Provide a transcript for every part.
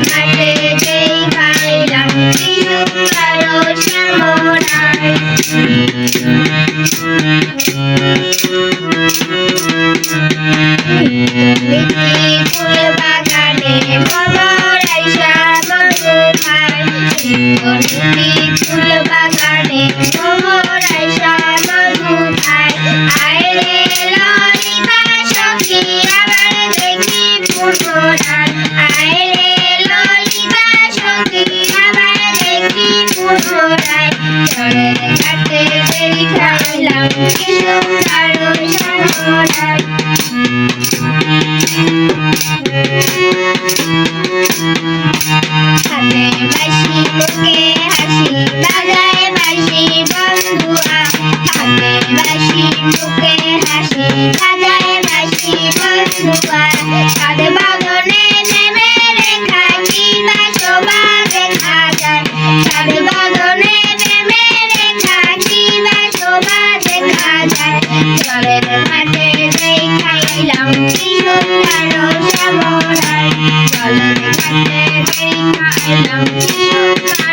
ঘাটে যেই খাইলাম কি সুন্দর শ্যামলায় ফুল বাগানে ভ্রমর আইসা মধু খায় ফুল বাগানে ভ্রমর আইসা মধু খায় আয় রে ললিতা সখী আবার দেখি পুনরায় আয় রে ললিতা সখী আবার দেখি পুনরায় জলের ঘাটে যেই খাইলাম কি সুন্দর শ্যামলায় হাতে বাঁশি বুকে হাসি বাজায় বাঁশি বন্ধুয়া হাতে বাঁশি বুকে হাসি বাজায় বাঁশি বন্ধুয়া সাদ বাঁধনে নেমে রেখা কি বা শোভা দেখা যায় সাদ বাঁধনে নেমে রেখা কি বা শোভা দেখা যায় জলের ঘাটে যেই খাইলাম কি সুন্দর শ্যামলায় জলের ঘাটে যেই খাইলাম কি সুন্দর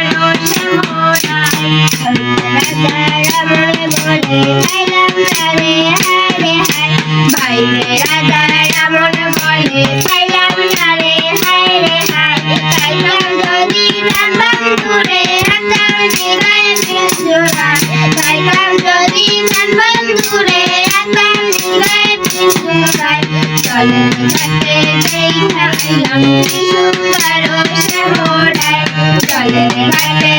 শ্যামলায় রাজা রাবণে বলে পাইলাম না রে হায় রে হায় ভাইরে রাজা রাবণ বলে পাইলাম না রে হায় রে হায় পাইলাম যদি প্রাণ বন্ধুরে হাতাম হৃদয়ে পিঞ্জরায় পাইলাম যদি প্রাণ বন্ধুরে হাতাম হৃদয়ে পিঞ্জরায় জলের ঘাটে যেই খাইলাম কি সুন্দর শ্যামলায় জলের ঘাটে